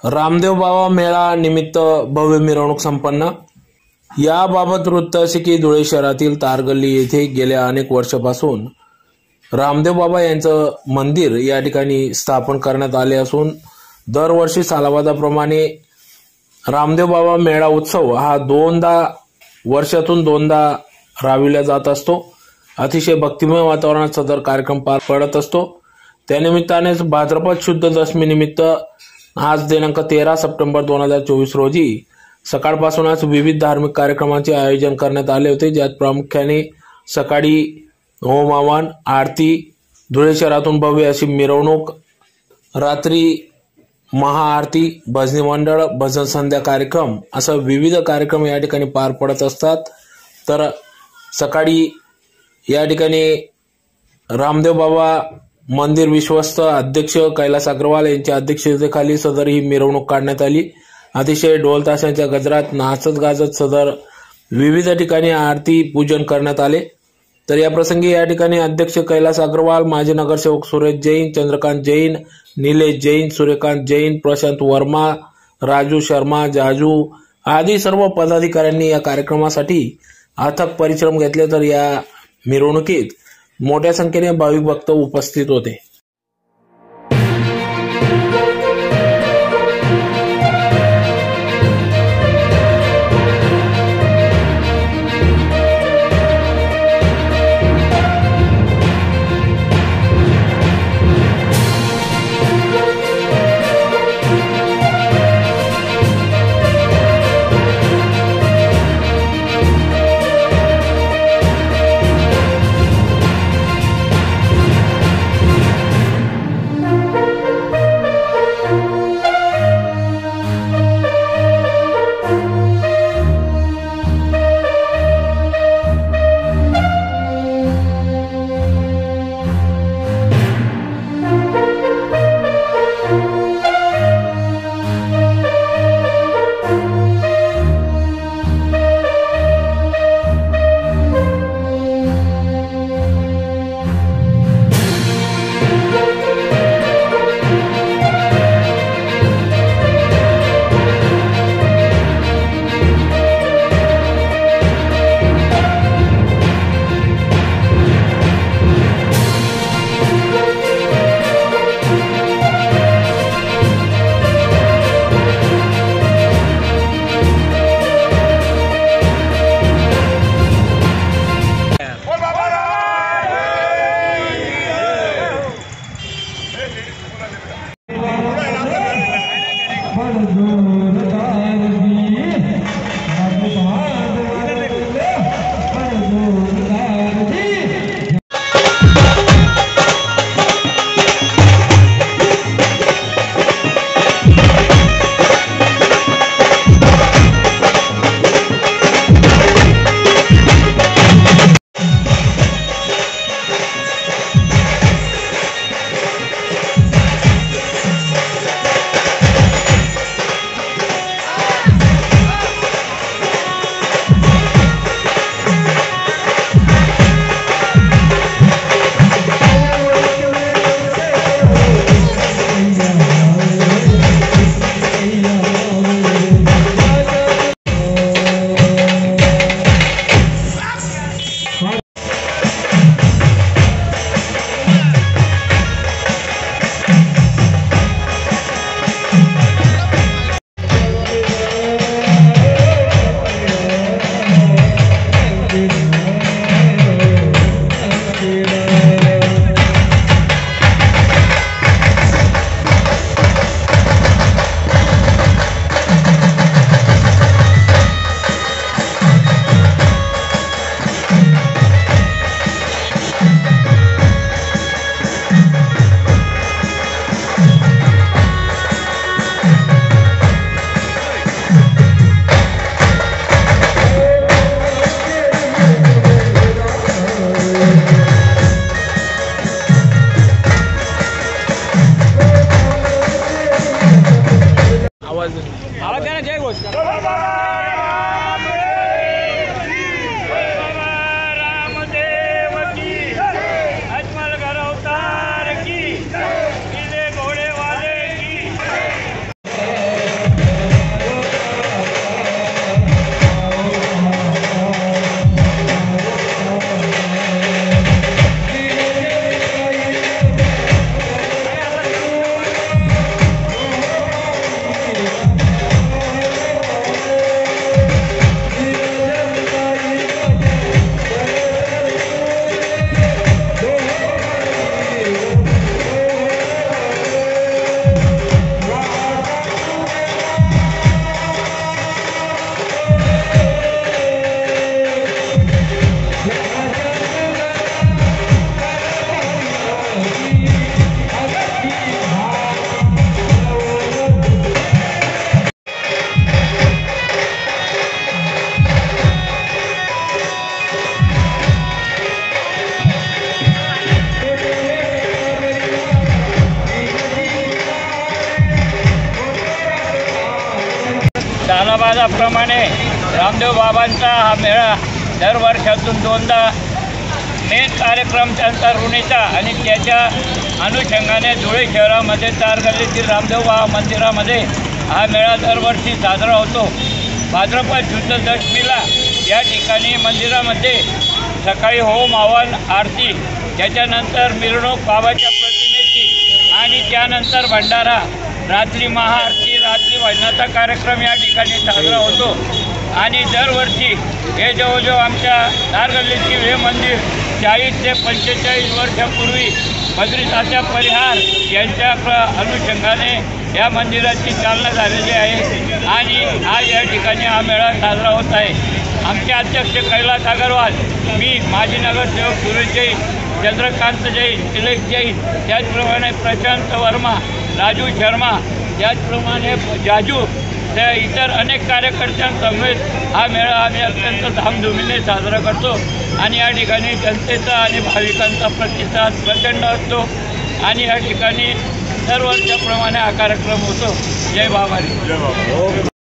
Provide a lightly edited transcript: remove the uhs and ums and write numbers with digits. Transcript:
रामदेव बाबा मेळा निमित्त भव्य मिरवणूक संपन्न। याबाबत वृत्त असे की धुळे शहरातील तारगल्ली येथे गेल्या अनेक वर्षापासून रामदेव बाबा यांचं मंदिर या ठिकाणी स्थापन करण्यात आले असून दरवर्षी सालाबादाप्रमाणे रामदेव बाबा मेळा उत्सव हा वर्षातून दोनदा राबविला जात असतो। अतिशय भक्तिमय वातावरणात सदर कार्यक्रम पार पडत असतो। त्यानिमित्तानेच भाद्रपद शुद्ध दशमी निमित्त आज दिनांक 13 सप्टेंबर 2024 रोजी सकाळपासूनच विविध धार्मिक कार्यक्रमांचे आयोजन करण्यात आले होते, ज्यात प्रामुख्याने सकाळी होम हवन, आरती, धुळे शहरातून भव्य अशी मिरवणूक, रात्री महाआरती, भजनी मंडळ, भजन संध्या कार्यक्रम असा विविध कार्यक्रम या ठिकाणी पार पडत असतात। तर सकाळी या ठिकाणी रामदेव बाबा मंदिर विश्वस्त अध्यक्ष कैलास अग्रवाल यांच्या अध्यक्षतेखाली सदर ही मिरवणूक काढण्यात आली। अतिशय ढोल ताशांच्या गजरात नाचत गाजत सदर विविध ठिकाणी आरती पूजन करण्यात आले। तर या प्रसंगी या ठिकाणी अध्यक्ष कैलास अग्रवाल, माजी नगरसेवक सुरेश जैन, चंद्रकांत जैन, निलेश जैन, सूर्यकांत जैन, प्रशांत वर्मा, राजू शर्मा, जाजू आदी सर्व पदाधिकाऱ्यांनी या कार्यक्रमासाठी अथक परिश्रम घेतले। तर या मिरवणुकीत मोठ्या संख्येने भाविक भक्त उपस्थित होते। आवाज देना, जय घोष रामदेव की, अजमल घर अवतार की, घोड़े वाले की। सणावाराप्रमाणे रामदेव बाबांचा हा मेळा दर वर्षातून 2दा मेन कार्यक्रम त्यांचा ऋणीचा आणि त्याच्या अनुषंगाने धुळे शहरामध्ये तारगल्लीतील रामदेव बाबा मंदिरामध्ये हा मेळा दरवर्षी साजरा होतो। भाद्रपद शुद्ध दशमीला या ठिकाणी मंदिरामध्ये सकाळी होम हवन आरती, त्याच्यानंतर मिरवणूक बाबाच्या प्रतिमेची आणि त्यानंतर भंडारा, रात्री महाआरती, रात्री भजनाचा कार्यक्रम या ठिकाणी साजरा होतो। आणि दरवर्षी हे जवळजवळ आमच्या तारगल्लीतील हे मंदिर 40 ते 45 वर्षापूर्वी बद्री तात्या परिहार यांच्या अनुषंगाने या मंदिराची चालना झालेली आहे आणि आज या ठिकाणी हा मेळा साजरा होत आहे। आमचे अध्यक्ष कैलास अगरवाल, मी माजी नगरसेवक सुरेश जैन, चंद्रकांत जैन, तिलक जैन, त्याचप्रमाणे प्रशांत वर्मा, राजू शर्मा, त्याचप्रमाणे जाजू, त्या इतर अनेक कार्यकर्त्यांसमवेत हा मेळा आम्ही अत्यंत धामधुमीने साजरा करतो आणि या ठिकाणी जनतेचा आणि भाविकांचा प्रतिसाद प्रचंड असतो आणि या ठिकाणी दर वर्षाप्रमाणे हा कार्यक्रम होतो। जय बाबारी।